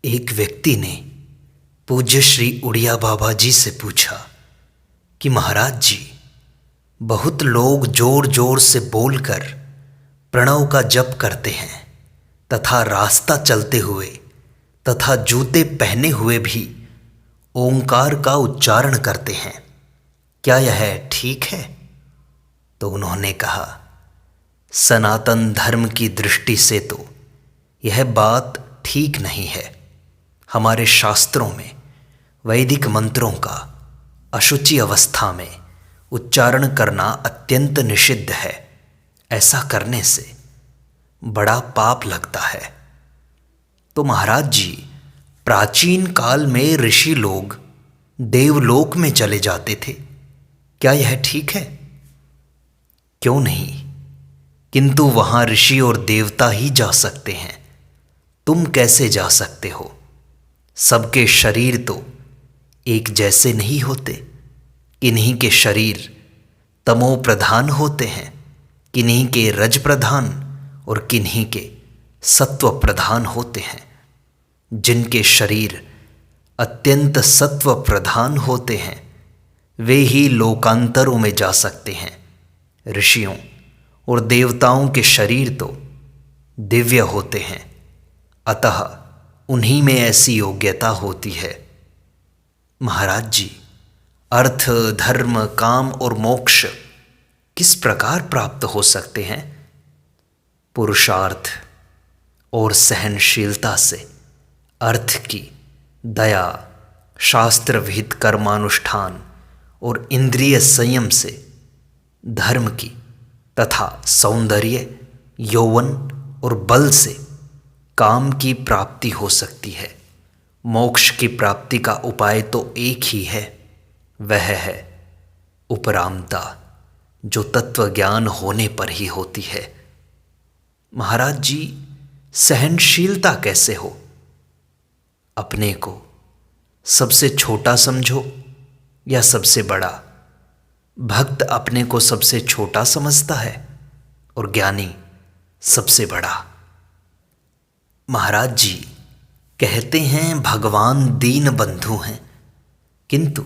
एक व्यक्ति ने पूज्य श्री उड़िया बाबा जी से पूछा कि महाराज जी, बहुत लोग जोर जोर से बोलकर प्रणव का जप करते हैं तथा रास्ता चलते हुए तथा जूते पहने हुए भी ओंकार का उच्चारण करते हैं। क्या यह ठीक है? तो उन्होंने कहा, सनातन धर्म की दृष्टि से तो यह बात ठीक नहीं है। हमारे शास्त्रों में वैदिक मंत्रों का अशुचि अवस्था में उच्चारण करना अत्यंत निषिद्ध है। ऐसा करने से बड़ा पाप लगता है। तो महाराज जी, प्राचीन काल में ऋषि लोग देवलोक में चले जाते थे, क्या यह ठीक है? क्यों नहीं, किंतु वहां ऋषि और देवता ही जा सकते हैं। तुम कैसे जा सकते हो? सबके शरीर तो एक जैसे नहीं होते। किन्हीं के शरीर तमो प्रधान होते हैं, किन्हीं के रज प्रधान और किन्हीं के सत्व प्रधान होते हैं। जिनके शरीर अत्यंत सत्व प्रधान होते हैं वे ही लोकांतरों में जा सकते हैं। ऋषियों और देवताओं के शरीर तो दिव्य होते हैं, अतः उन्हीं में ऐसी योग्यता होती है। महाराज जी, अर्थ, धर्म, काम और मोक्ष किस प्रकार प्राप्त हो सकते हैं? पुरुषार्थ और सहनशीलता से, अर्थ की, दया, शास्त्र विहित कर्मानुष्ठान और इंद्रिय संयम से, धर्म की तथा सौंदर्य, यौवन और बल से काम की प्राप्ति हो सकती है। मोक्ष की प्राप्ति का उपाय तो एक ही है, वह है उपरामता, जो तत्व ज्ञान होने पर ही होती है। महाराज जी, सहनशीलता कैसे हो? अपने को सबसे छोटा समझो या सबसे बड़ा? भक्त अपने को सबसे छोटा समझता है और ज्ञानी सबसे बड़ा। महाराज जी, कहते हैं भगवान दीन बंधु हैं, किंतु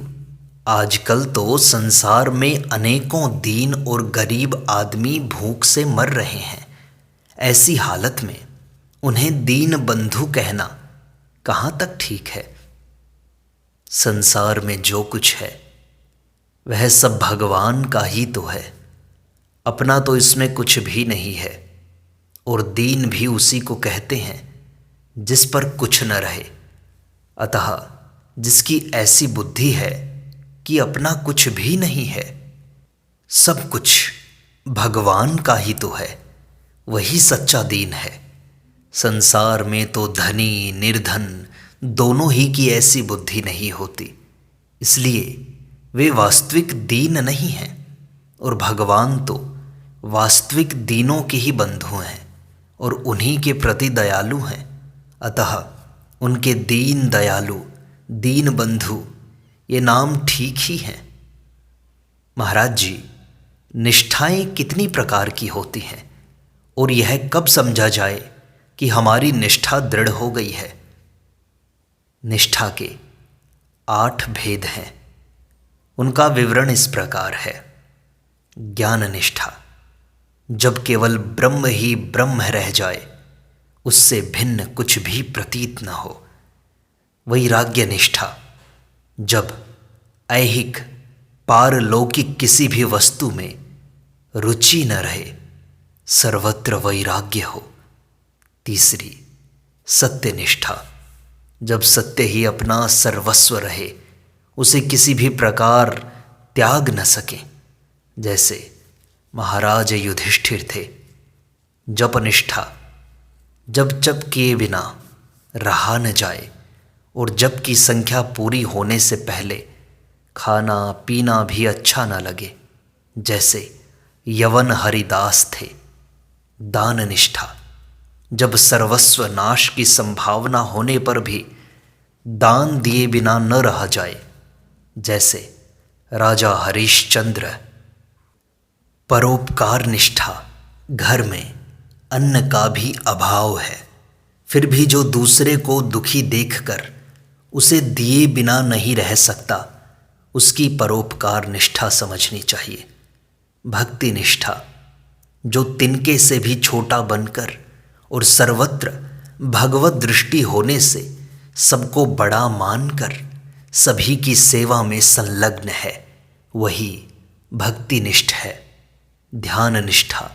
आजकल तो संसार में अनेकों दीन और गरीब आदमी भूख से मर रहे हैं। ऐसी हालत में उन्हें दीन बंधु कहना कहाँ तक ठीक है? संसार में जो कुछ है वह सब भगवान का ही तो है, अपना तो इसमें कुछ भी नहीं है। और दीन भी उसी को कहते हैं जिस पर कुछ न रहे। अतः जिसकी ऐसी बुद्धि है कि अपना कुछ भी नहीं है, सब कुछ भगवान का ही तो है, वही सच्चा दीन है। संसार में तो धनी निर्धन दोनों ही की ऐसी बुद्धि नहीं होती, इसलिए वे वास्तविक दीन नहीं हैं। और भगवान तो वास्तविक दीनों के ही बंधु हैं और उन्हीं के प्रति दयालु हैं। अतः उनके दीन दयालु, दीन बंधु, ये नाम ठीक ही हैं। महाराज जी, निष्ठाएं कितनी प्रकार की होती हैं और यह कब समझा जाए कि हमारी निष्ठा दृढ़ हो गई है? निष्ठा के 8 भेद हैं। उनका विवरण इस प्रकार है। ज्ञान निष्ठा, जब केवल ब्रह्म ही ब्रह्म रह जाए, उससे भिन्न कुछ भी प्रतीत न हो। वैराग्य निष्ठा, जब ऐहिक पारलौकिक किसी भी वस्तु में रुचि न रहे, सर्वत्र वैराग्य हो। तीसरी सत्य निष्ठा, जब सत्य ही अपना सर्वस्व रहे, उसे किसी भी प्रकार त्याग न सके। जैसे महाराज युधिष्ठिर थे। जप निष्ठा, जब जप किए बिना रहा न जाए और जप की संख्या पूरी होने से पहले खाना पीना भी अच्छा न लगे। जैसे यवन हरिदास थे। दान निष्ठा, जब सर्वस्व नाश की संभावना होने पर भी दान दिए बिना न रहा जाए। जैसे राजा हरिश्चंद्र। परोपकार निष्ठा, घर में अन्न का भी अभाव है, फिर भी जो दूसरे को दुखी देखकर उसे दिए बिना नहीं रह सकता, उसकी परोपकार निष्ठा समझनी चाहिए। भक्ति निष्ठा, जो तिनके से भी छोटा बनकर और सर्वत्र भगवत दृष्टि होने से सबको बड़ा मानकर सभी की सेवा में संलग्न है, वही भक्ति निष्ठ है। ध्यान निष्ठा,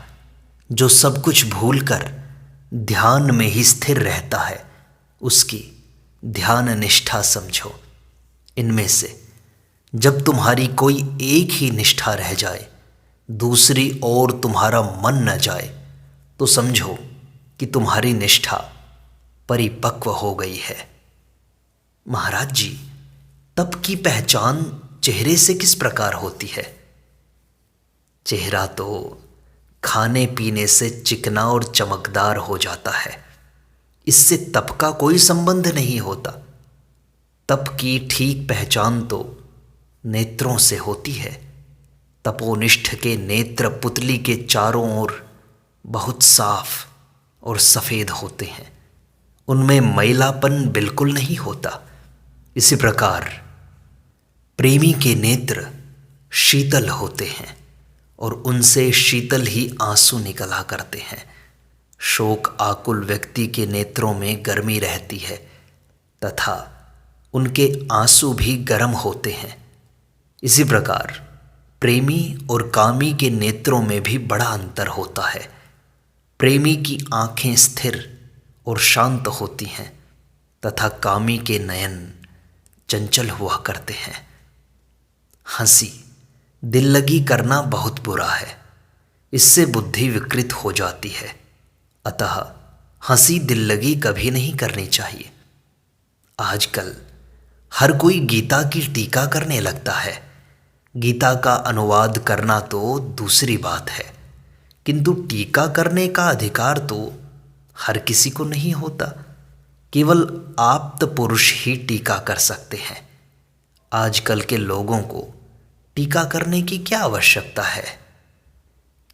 जो सब कुछ भूलकर ध्यान में ही स्थिर रहता है, उसकी ध्यान निष्ठा समझो। इनमें से जब तुम्हारी कोई एक ही निष्ठा रह जाए, दूसरी ओर तुम्हारा मन न जाए, तो समझो कि तुम्हारी निष्ठा परिपक्व हो गई है। महाराज जी, तप की पहचान चेहरे से किस प्रकार होती है? चेहरा तो खाने पीने से चिकना और चमकदार हो जाता है, इससे तप का कोई संबंध नहीं होता। तप की ठीक पहचान तो नेत्रों से होती है। तपोनिष्ठ के नेत्र पुतली के चारों ओर बहुत साफ और सफ़ेद होते हैं, उनमें मैलापन बिल्कुल नहीं होता। इसी प्रकार प्रेमी के नेत्र शीतल होते हैं और उनसे शीतल ही आंसू निकला करते हैं। शोक आकुल व्यक्ति के नेत्रों में गर्मी रहती है तथा उनके आंसू भी गर्म होते हैं। इसी प्रकार प्रेमी और कामी के नेत्रों में भी बड़ा अंतर होता है। प्रेमी की आंखें स्थिर और शांत होती हैं तथा कामी के नयन चंचल हुआ करते हैं। हंसी, दिल लगी करना बहुत बुरा है, इससे बुद्धि विकृत हो जाती है। अतः हंसी दिल लगी कभी नहीं करनी चाहिए। आजकल हर कोई गीता की टीका करने लगता है। गीता का अनुवाद करना तो दूसरी बात है, किंतु टीका करने का अधिकार तो हर किसी को नहीं होता। केवल आप्त पुरुष ही टीका कर सकते हैं। आजकल के लोगों को टीका करने की क्या आवश्यकता है?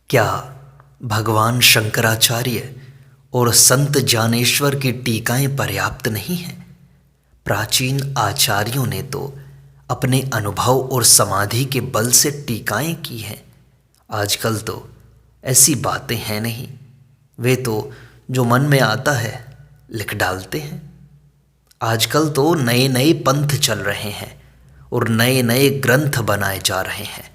क्या भगवान शंकराचार्य और संत ज्ञानेश्वर की टीकाएं पर्याप्त नहीं हैं? प्राचीन आचार्यों ने तो अपने अनुभव और समाधि के बल से टीकाएं की हैं। आजकल तो ऐसी बातें हैं नहीं, वे तो जो मन में आता है लिख डालते हैं। आजकल तो नए नए पंथ चल रहे हैं और नए नए ग्रंथ बनाए जा रहे हैं।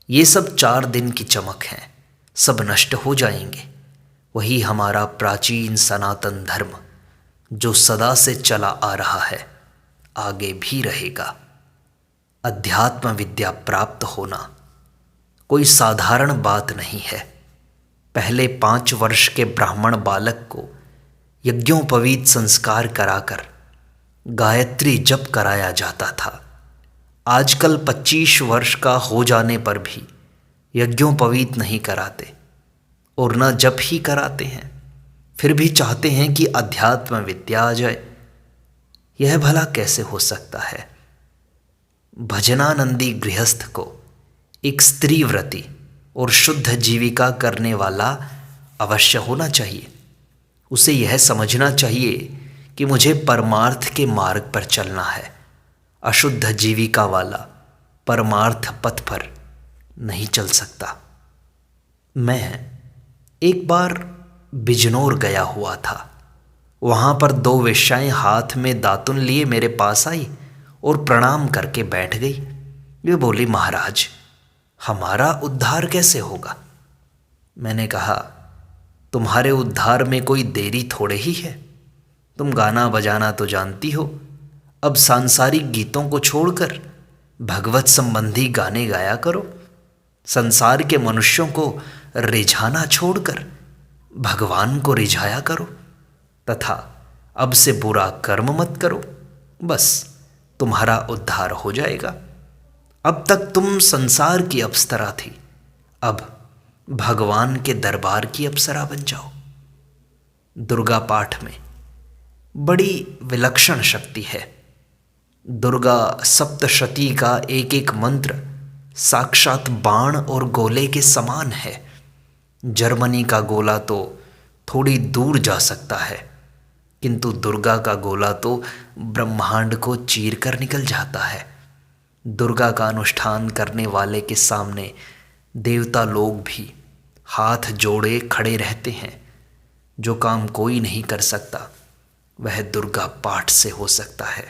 ये सब 4 दिन की चमक हैं, सब नष्ट हो जाएंगे। वही हमारा प्राचीन सनातन धर्म जो सदा से चला आ रहा है, आगे भी रहेगा। अध्यात्म विद्या प्राप्त होना कोई साधारण बात नहीं है। पहले 5 वर्ष के ब्राह्मण बालक को यज्ञोपवीत संस्कार कराकर गायत्री जप कराया जाता था। आजकल 25 वर्ष का हो जाने पर भी यज्ञोपवीत नहीं कराते और न जप ही कराते हैं, फिर भी चाहते हैं कि अध्यात्म विद्या आ जाए। यह भला कैसे हो सकता है? भजनानंदी गृहस्थ को एक स्त्री व्रती और शुद्ध जीविका करने वाला अवश्य होना चाहिए। उसे यह समझना चाहिए कि मुझे परमार्थ के मार्ग पर चलना है। अशुद्ध जीविका वाला परमार्थ पथ पर नहीं चल सकता। मैं एक बार बिजनौर गया हुआ था। वहाँ पर 2 वेश्याएं हाथ में दातुन लिए मेरे पास आई और प्रणाम करके बैठ गई। वे बोली, महाराज, हमारा उद्धार कैसे होगा? मैंने कहा, तुम्हारे उद्धार में कोई देरी थोड़े ही है। तुम गाना बजाना तो जानती हो, अब सांसारिक गीतों को छोड़कर भगवत संबंधी गाने गाया करो। संसार के मनुष्यों को रिझाना छोड़कर भगवान को रिझाया करो तथा अब से बुरा कर्म मत करो, बस तुम्हारा उद्धार हो जाएगा। अब तक तुम संसार की अप्सरा थी, अब भगवान के दरबार की अप्सरा बन जाओ। दुर्गा पाठ में बड़ी विलक्षण शक्ति है। दुर्गा सप्तशती का एक एक मंत्र साक्षात बाण और गोले के समान है। जर्मनी का गोला तो थोड़ी दूर जा सकता है, किंतु दुर्गा का गोला तो ब्रह्मांड को चीर कर निकल जाता है। दुर्गा का अनुष्ठान करने वाले के सामने देवता लोग भी हाथ जोड़े खड़े रहते हैं। जो काम कोई नहीं कर सकता वह दुर्गा पाठ से हो सकता है।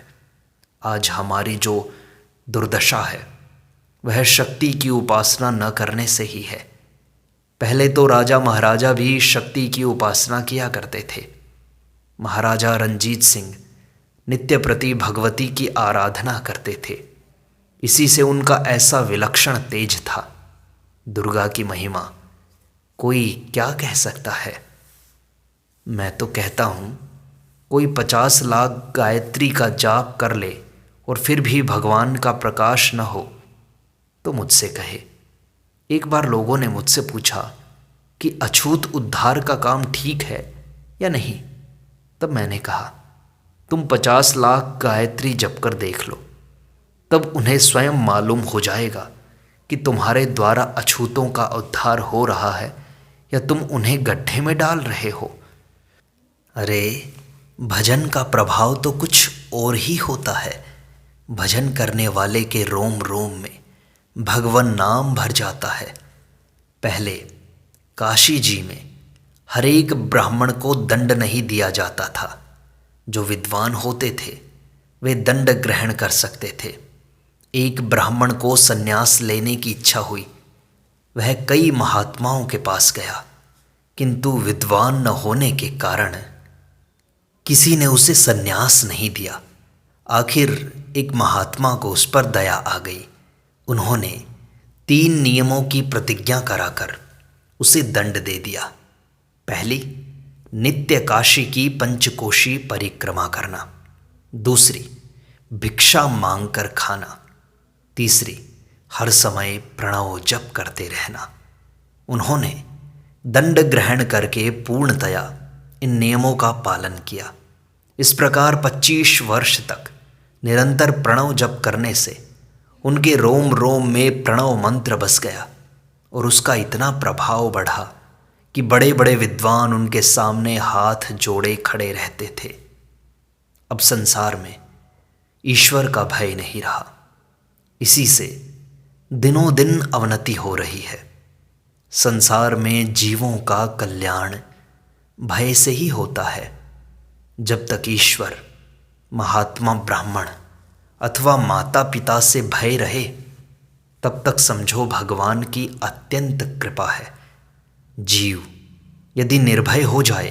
आज हमारी जो दुर्दशा है वह शक्ति की उपासना न करने से ही है। पहले तो राजा महाराजा भी शक्ति की उपासना किया करते थे। महाराजा रणजीत सिंह नित्य प्रति भगवती की आराधना करते थे। इसी से उनका ऐसा विलक्षण तेज था। दुर्गा की महिमा कोई क्या कह सकता है। मैं तो कहता हूँ कोई 50 लाख गायत्री का जाप कर ले और फिर भी भगवान का प्रकाश न हो तो मुझसे कहे। एक बार लोगों ने मुझसे पूछा कि अछूत उद्धार का काम ठीक है या नहीं। तब मैंने कहा तुम 50 लाख गायत्री जप कर देख लो, तब उन्हें स्वयं मालूम हो जाएगा कि तुम्हारे द्वारा अछूतों का उद्धार हो रहा है या तुम उन्हें गड्ढे में डाल रहे हो। अरे भजन का प्रभाव तो कुछ और ही होता है। भजन करने वाले के रोम रोम में भगवान नाम भर जाता है। पहले काशी जी में हर एक ब्राह्मण को दंड नहीं दिया जाता था। जो विद्वान होते थे वे दंड ग्रहण कर सकते थे। एक ब्राह्मण को संन्यास लेने की इच्छा हुई। वह कई महात्माओं के पास गया, किंतु विद्वान न होने के कारण किसी ने उसे संन्यास नहीं दिया। आखिर एक महात्मा को उस पर दया आ गई। उन्होंने 3 नियमों की प्रतिज्ञा कराकर उसे दंड दे दिया। पहली, नित्य काशी की पंचकोशी परिक्रमा करना। दूसरी, भिक्षा मांगकर खाना। तीसरी, हर समय प्रणव जप करते रहना। उन्होंने दंड ग्रहण करके पूर्णतया इन नियमों का पालन किया। इस प्रकार 25 वर्ष तक निरंतर प्रणव जप करने से उनके रोम रोम में प्रणव मंत्र बस गया और उसका इतना प्रभाव बढ़ा कि बड़े बड़े विद्वान उनके सामने हाथ जोड़े खड़े रहते थे। अब संसार में ईश्वर का भय नहीं रहा। इसी से दिनों दिन अवनति हो रही है। संसार में जीवों का कल्याण भय से ही होता है। जब तक ईश्वर, महात्मा ब्राह्मण अथवा माता पिता से भय रहे तब तक समझो भगवान की अत्यंत कृपा है। जीव यदि निर्भय हो जाए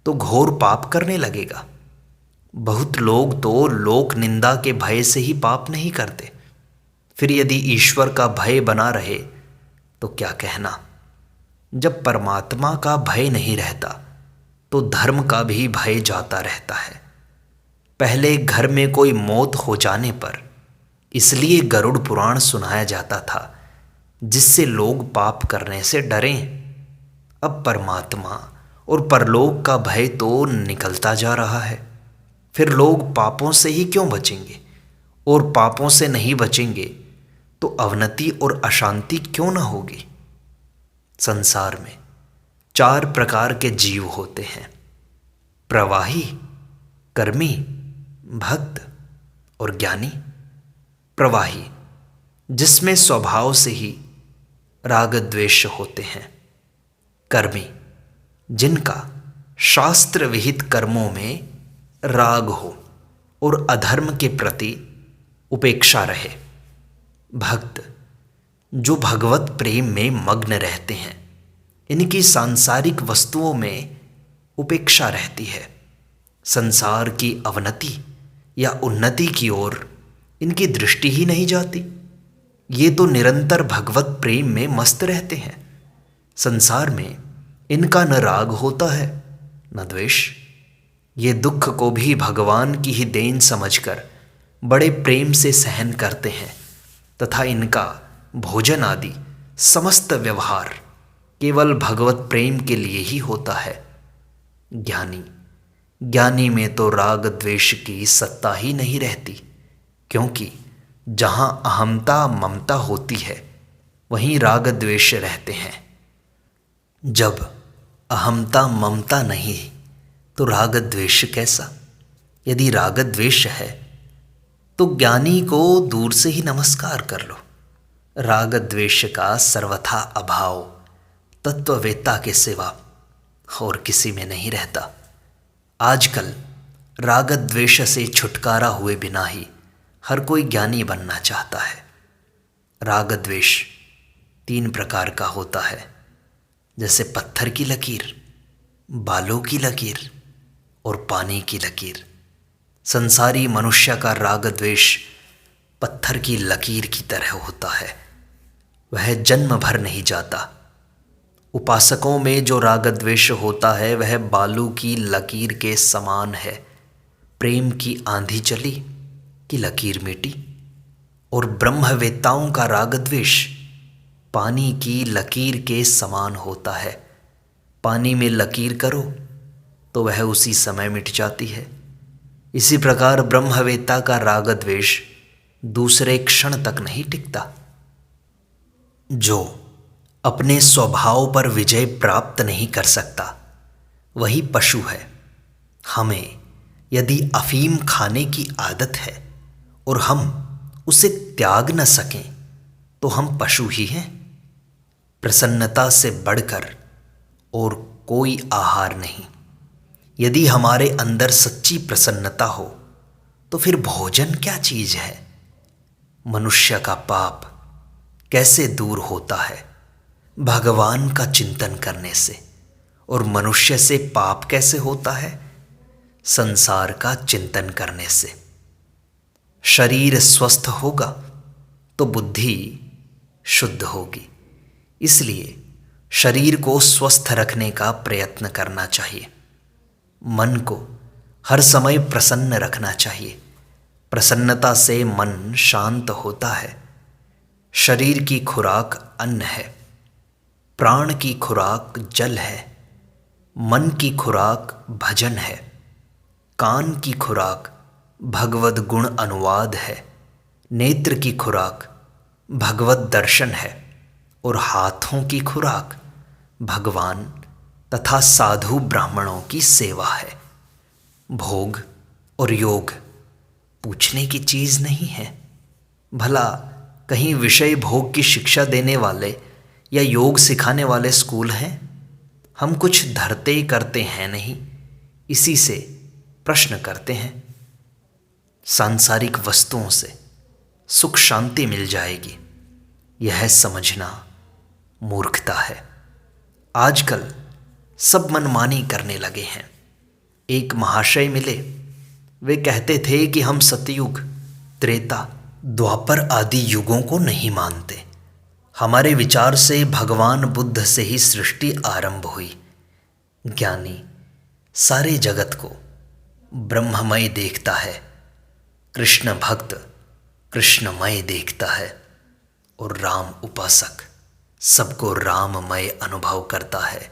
तो घोर पाप करने लगेगा। बहुत लोग तो लोक निंदा के भय से ही पाप नहीं करते। फिर यदि ईश्वर का भय बना रहे तो क्या कहना। जब परमात्मा का भय नहीं रहता तो धर्म का भी भय जाता रहता है। पहले घर में कोई मौत हो जाने पर इसलिए गरुड़ पुराण सुनाया जाता था जिससे लोग पाप करने से डरें। अब परमात्मा और परलोक का भय तो निकलता जा रहा है। फिर लोग पापों से ही क्यों बचेंगे, और पापों से नहीं बचेंगे तो अवनति और अशांति क्यों न होगी। संसार में 4 प्रकार के जीव होते हैं, प्रवाही, कर्मी, भक्त और ज्ञानी। प्रवाही जिसमें स्वभाव से ही राग द्वेष होते हैं। कर्मी जिनका शास्त्र विहित कर्मों में राग हो और अधर्म के प्रति उपेक्षा रहे। भक्त जो भगवत प्रेम में मग्न रहते हैं। इनकी सांसारिक वस्तुओं में उपेक्षा रहती है। संसार की अवनति या उन्नति की ओर इनकी दृष्टि ही नहीं जाती। ये तो निरंतर भगवत प्रेम में मस्त रहते हैं। संसार में इनका न राग होता है न द्वेष। ये दुख को भी भगवान की ही देन समझकर बड़े प्रेम से सहन करते हैं तथा इनका भोजन आदि समस्त व्यवहार केवल भगवत प्रेम के लिए ही होता है। ज्ञानी में तो राग द्वेष की सत्ता ही नहीं रहती, क्योंकि जहाँ अहमता ममता होती है वहीं राग द्वेष रहते हैं। जब अहमता ममता नहीं तो राग द्वेष कैसा? यदि राग द्वेष है तो ज्ञानी को दूर से ही नमस्कार कर लो। राग द्वेष का सर्वथा अभाव तत्ववेत्ता के सिवा और किसी में नहीं रहता। आजकल राग द्वेष से छुटकारा हुए बिना ही हर कोई ज्ञानी बनना चाहता है। राग द्वेष 3 प्रकार का होता है, जैसे पत्थर की लकीर, बालों की लकीर और पानी की लकीर। संसारी मनुष्य का राग द्वेष पत्थर की लकीर की तरह होता है, वह जन्म भर नहीं जाता। उपासकों में जो राग द्वेष होता है वह बालू की लकीर के समान है। प्रेम की आंधी चली कि लकीर मिटी। और ब्रह्मवेत्ताओं का राग द्वेष पानी की लकीर के समान होता है। पानी में लकीर करो तो वह उसी समय मिट जाती है। इसी प्रकार ब्रह्मवेत्ता का राग द्वेष दूसरे क्षण तक नहीं टिकता। जो अपने स्वभाव पर विजय प्राप्त नहीं कर सकता वही पशु है। हमें यदि अफीम खाने की आदत है और हम उसे त्याग न सकें तो हम पशु ही हैं। प्रसन्नता से बढ़कर और कोई आहार नहीं। यदि हमारे अंदर सच्ची प्रसन्नता हो तो फिर भोजन क्या चीज है? मनुष्य का पाप कैसे दूर होता है? भगवान का चिंतन करने से। और मनुष्य से पाप कैसे होता है? संसार का चिंतन करने से। शरीर स्वस्थ होगा तो बुद्धि शुद्ध होगी। इसलिए शरीर को स्वस्थ रखने का प्रयत्न करना चाहिए। मन को हर समय प्रसन्न रखना चाहिए। प्रसन्नता से मन शांत होता है। शरीर की खुराक अन्न है, प्राण की खुराक जल है, मन की खुराक भजन है, कान की खुराक भगवद गुण अनुवाद है, नेत्र की खुराक भगवत दर्शन है और हाथों की खुराक भगवान तथा साधु ब्राह्मणों की सेवा है। भोग और योग पूछने की चीज नहीं है। भला कहीं विषय भोग की शिक्षा देने वाले या योग सिखाने वाले स्कूल हैं? हम कुछ धरते करते हैं नहीं, इसी से प्रश्न करते हैं। सांसारिक वस्तुओं से सुख शांति मिल जाएगी, यह समझना मूर्खता है। आजकल सब मनमानी करने लगे हैं। एक महाशय मिले, वे कहते थे कि हम सतयुग, त्रेता, द्वापर आदि युगों को नहीं मानते। हमारे विचार से भगवान बुद्ध से ही सृष्टि आरंभ हुई। ज्ञानी सारे जगत को ब्रह्ममय देखता है, कृष्ण भक्त कृष्णमय देखता है और राम उपासक सबको राममय अनुभव करता है।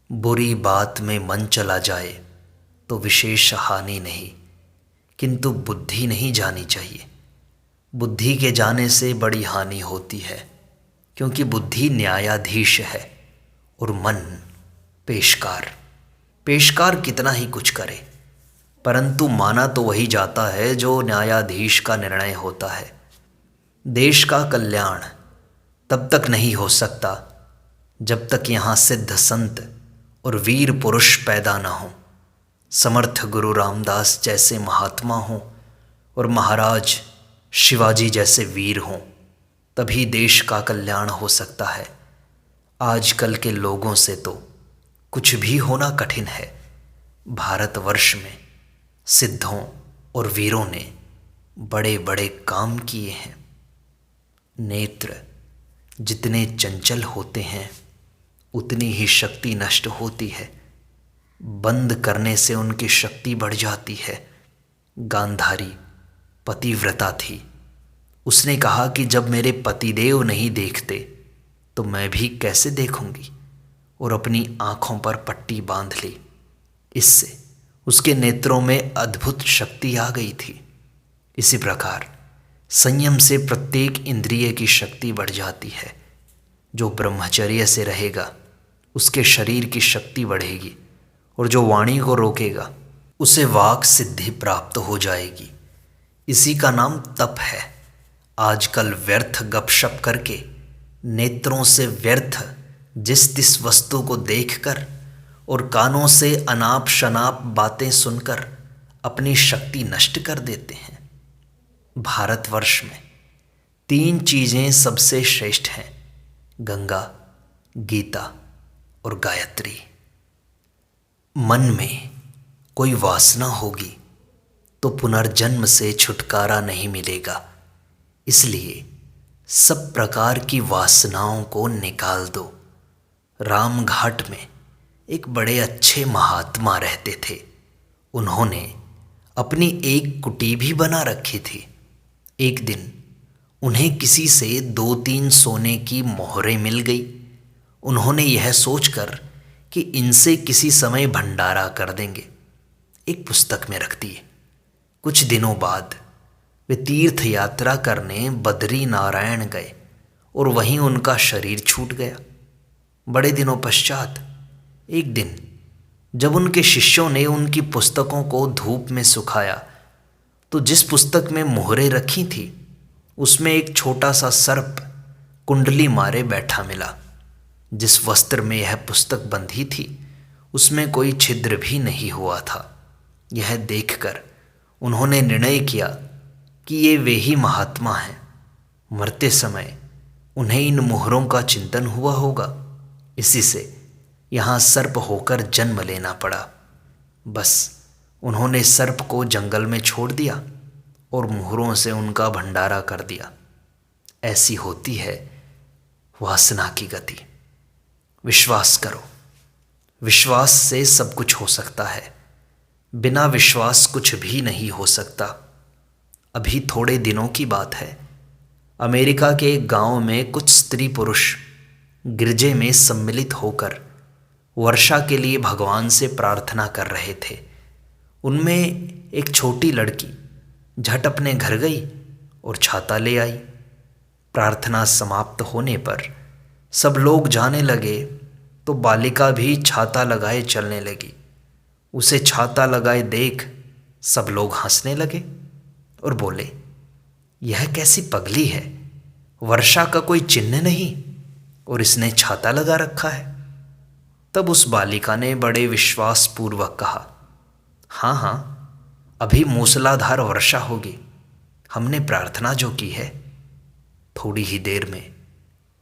बुरी बात में मन चला जाए तो विशेष हानि नहीं, किंतु बुद्धि नहीं जानी चाहिए। बुद्धि के जाने से बड़ी हानि होती है, क्योंकि बुद्धि न्यायाधीश है और मन पेशकार। पेशकार कितना ही कुछ करे, परंतु माना तो वही जाता है जो न्यायाधीश का निर्णय होता है। देश का कल्याण तब तक नहीं हो सकता जब तक यहाँ सिद्ध संत और वीर पुरुष पैदा न हों। समर्थ गुरु रामदास जैसे महात्मा हों और महाराज शिवाजी जैसे वीर हों, तभी देश का कल्याण हो सकता है। आजकल के लोगों से तो कुछ भी होना कठिन है। भारतवर्ष में सिद्धों और वीरों ने बड़े बड़े काम किए हैं। नेत्र जितने चंचल होते हैं उतनी ही शक्ति नष्ट होती है। बंद करने से उनकी शक्ति बढ़ जाती है। गांधारी पतिव्रता थी। उसने कहा कि जब मेरे पतिदेव नहीं देखते तो मैं भी कैसे देखूंगी, और अपनी आंखों पर पट्टी बांध ली। इससे उसके नेत्रों में अद्भुत शक्ति आ गई थी। इसी प्रकार संयम से प्रत्येक इंद्रिय की शक्ति बढ़ जाती है। जो ब्रह्मचर्य से रहेगा उसके शरीर की शक्ति बढ़ेगी और जो वाणी को रोकेगा उसे वाक सिद्धि प्राप्त हो जाएगी। इसी का नाम तप है। आजकल व्यर्थ गपशप करके, नेत्रों से व्यर्थ जिस तिस वस्तु को देखकर और कानों से अनाप शनाप बातें सुनकर अपनी शक्ति नष्ट कर देते हैं। भारतवर्ष में 3 चीज़ें सबसे श्रेष्ठ हैं: गंगा, गीता और गायत्री। मन में कोई वासना होगी तो पुनर्जन्म से छुटकारा नहीं मिलेगा। इसलिए सब प्रकार की वासनाओं को निकाल दो। रामघाट में एक बड़े अच्छे महात्मा रहते थे। उन्होंने अपनी एक कुटी भी बना रखी थी। एक दिन उन्हें किसी से 2-3 सोने की मोहरें मिल गई। उन्होंने यह सोचकर कि इनसे किसी समय भंडारा कर देंगे, एक पुस्तक में रख दिए। कुछ दिनों बाद वे तीर्थ यात्रा करने बद्री नारायण गए और वहीं उनका शरीर छूट गया। बड़े दिनों पश्चात एक दिन जब उनके शिष्यों ने उनकी पुस्तकों को धूप में सुखाया तो जिस पुस्तक में मोहरें रखी थी उसमें एक छोटा सा सर्प कुंडली मारे बैठा मिला। जिस वस्त्र में यह पुस्तक बंधी थी उसमें कोई छिद्र भी नहीं हुआ था। यह देखकर उन्होंने निर्णय किया कि ये वे ही महात्मा हैं। मरते समय उन्हें इन मोहरों का चिंतन हुआ होगा, इसी से यहाँ सर्प होकर जन्म लेना पड़ा। बस उन्होंने सर्प को जंगल में छोड़ दिया और मोहरों से उनका भंडारा कर दिया। ऐसी होती है वासना की गति। विश्वास करो, विश्वास से सब कुछ हो सकता है। बिना विश्वास कुछ भी नहीं हो सकता। अभी थोड़े दिनों की बात है, अमेरिका के एक गांव में कुछ स्त्री पुरुष गिरजे में सम्मिलित होकर वर्षा के लिए भगवान से प्रार्थना कर रहे थे। उनमें एक छोटी लड़की झट अपने घर गई और छाता ले आई। प्रार्थना समाप्त होने पर सब लोग जाने लगे तो बालिका भी छाता लगाए चलने लगी। उसे छाता लगाए देख सब लोग हंसने लगे और बोले, यह कैसी पगली है, वर्षा का कोई चिन्ह नहीं और इसने छाता लगा रखा है। तब उस बालिका ने बड़े विश्वास पूर्वक कहा, हाँ हाँ, अभी मूसलाधार वर्षा होगी। हमने प्रार्थना जो की है। थोड़ी ही देर में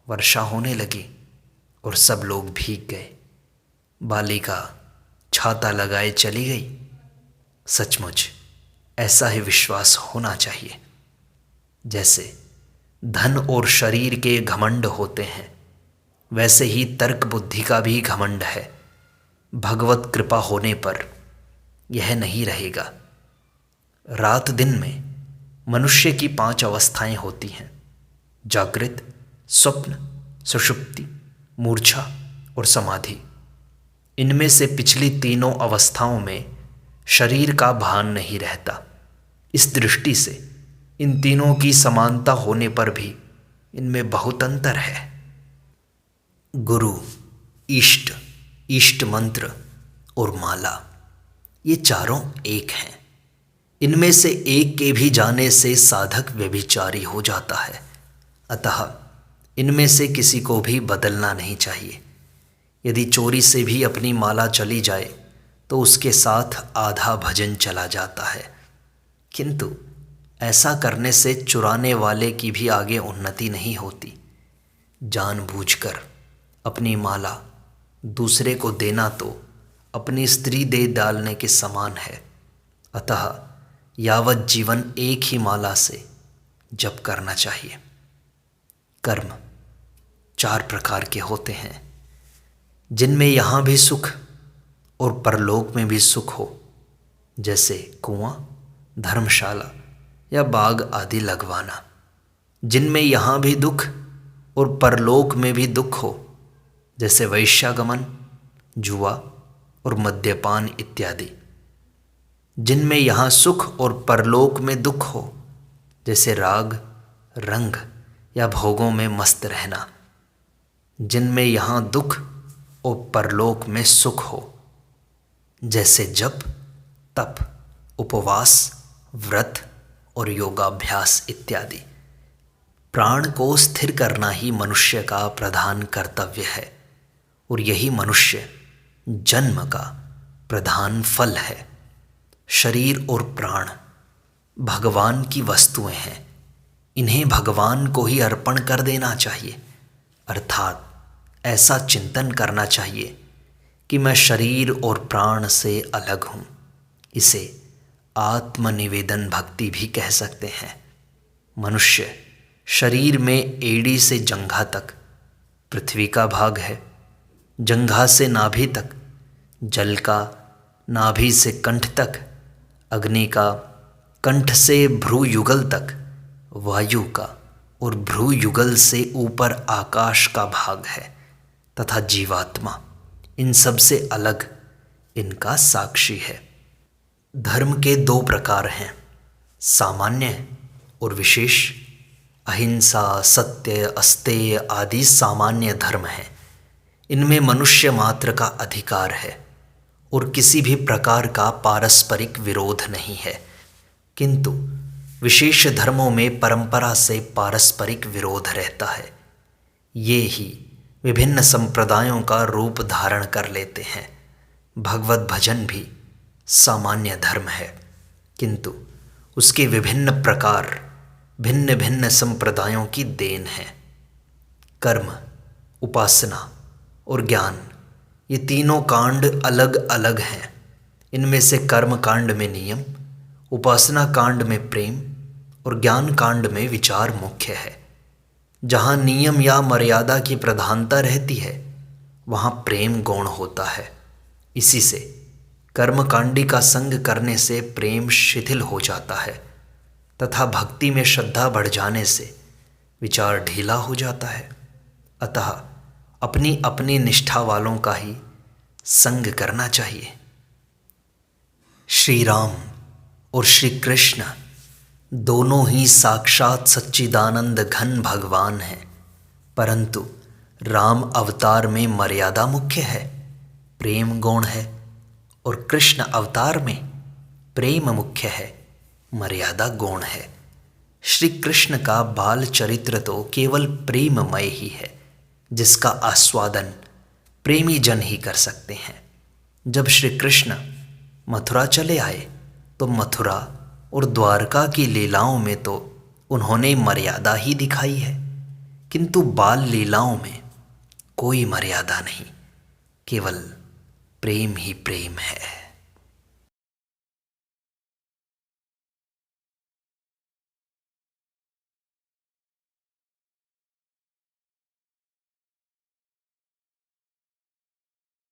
वर्षा होने लगी और सब लोग भीग गए। बालिका छाता लगाए चली गई। सचमुच ऐसा ही विश्वास होना चाहिए। जैसे धन और शरीर के घमंड होते हैं, वैसे ही तर्क बुद्धि का भी घमंड है। भगवत कृपा होने पर यह नहीं रहेगा। रात दिन में मनुष्य की 5 अवस्थाएं होती हैं: जागृत, स्वप्न, सुषुप्ति, मूर्छा और समाधि। इनमें से पिछली तीनों अवस्थाओं में शरीर का भान नहीं रहता। इस दृष्टि से इन तीनों की समानता होने पर भी इनमें बहुत अंतर है। गुरु, इष्ट, इष्ट मंत्र और माला, ये चारों एक हैं। इनमें से एक के भी जाने से साधक व्यभिचारी हो जाता है। अतः इनमें से किसी को भी बदलना नहीं चाहिए। यदि चोरी से भी अपनी माला चली जाए तो उसके साथ आधा भजन चला जाता है, किंतु ऐसा करने से चुराने वाले की भी आगे उन्नति नहीं होती। जानबूझकर अपनी माला दूसरे को देना तो अपनी स्त्री दे डालने के समान है। अतः यावत जीवन एक ही माला से जप करना चाहिए। कर्म 4 प्रकार के होते हैं, जिनमें यहाँ भी सुख और परलोक में भी सुख हो, जैसे कुआं, धर्मशाला या बाग आदि लगवाना। जिनमें यहाँ भी दुख और परलोक में भी दुख हो, जैसे वैश्यागमन, जुआ और मद्यपान इत्यादि। जिनमें यहाँ सुख और परलोक में दुख हो, जैसे राग, रंग या भोगों में मस्त रहना। जिनमें यहाँ दुख और परलोक में सुख हो, जैसे जप, तप, उपवास, व्रत और योगाभ्यास इत्यादि। प्राण को स्थिर करना ही मनुष्य का प्रधान कर्तव्य है और यही मनुष्य जन्म का प्रधान फल है। शरीर और प्राण भगवान की वस्तुएं हैं, इन्हें भगवान को ही अर्पण कर देना चाहिए। अर्थात ऐसा चिंतन करना चाहिए कि मैं शरीर और प्राण से अलग हूँ। इसे आत्मनिवेदन भक्ति भी कह सकते हैं। मनुष्य शरीर में एड़ी से जंघा तक पृथ्वी का भाग है, जंघा से नाभि तक जल का, नाभि से कंठ तक अग्नि का, कंठ से भ्रू युगल तक वायु का और भ्रू युगल से ऊपर आकाश का भाग है तथा जीवात्मा इन सब से अलग इनका साक्षी है। धर्म के दो प्रकार हैं, सामान्य और विशेष। अहिंसा, सत्य, अस्तेय आदि सामान्य धर्म हैं। इनमें मनुष्य मात्र का अधिकार है और किसी भी प्रकार का पारस्परिक विरोध नहीं है। किंतु विशेष धर्मों में परंपरा से पारस्परिक विरोध रहता है। ये ही विभिन्न संप्रदायों का रूप धारण कर लेते हैं। भगवत भजन भी सामान्य धर्म है, किंतु उसके विभिन्न प्रकार भिन्न भिन्न संप्रदायों की देन है। कर्म, उपासना और ज्ञान ये तीनों कांड अलग अलग हैं। इनमें से कर्म कांड में नियम, उपासना कांड में प्रेम और ज्ञान कांड में विचार मुख्य है। जहाँ नियम या मर्यादा की प्रधानता रहती है वहाँ प्रेम गौण होता है। इसी से कर्मकांडी का संग करने से प्रेम शिथिल हो जाता है तथा भक्ति में श्रद्धा बढ़ जाने से विचार ढीला हो जाता है। अतः अपनी अपनी निष्ठा वालों का ही संग करना चाहिए। श्री राम और श्री कृष्ण दोनों ही साक्षात सच्चिदानंद घन भगवान हैं, परंतु राम अवतार में मर्यादा मुख्य है, प्रेम गौण है, और कृष्ण अवतार में प्रेम मुख्य है, मर्यादा गौण है। श्री कृष्ण का बाल चरित्र तो केवल प्रेममय ही है, जिसका आस्वादन प्रेमी जन ही कर सकते हैं। जब श्री कृष्ण मथुरा चले आए तो मथुरा और द्वारका की लीलाओं में तो उन्होंने मर्यादा ही दिखाई है, किंतु बाल लीलाओं में कोई मर्यादा नहीं, केवल प्रेम ही प्रेम है।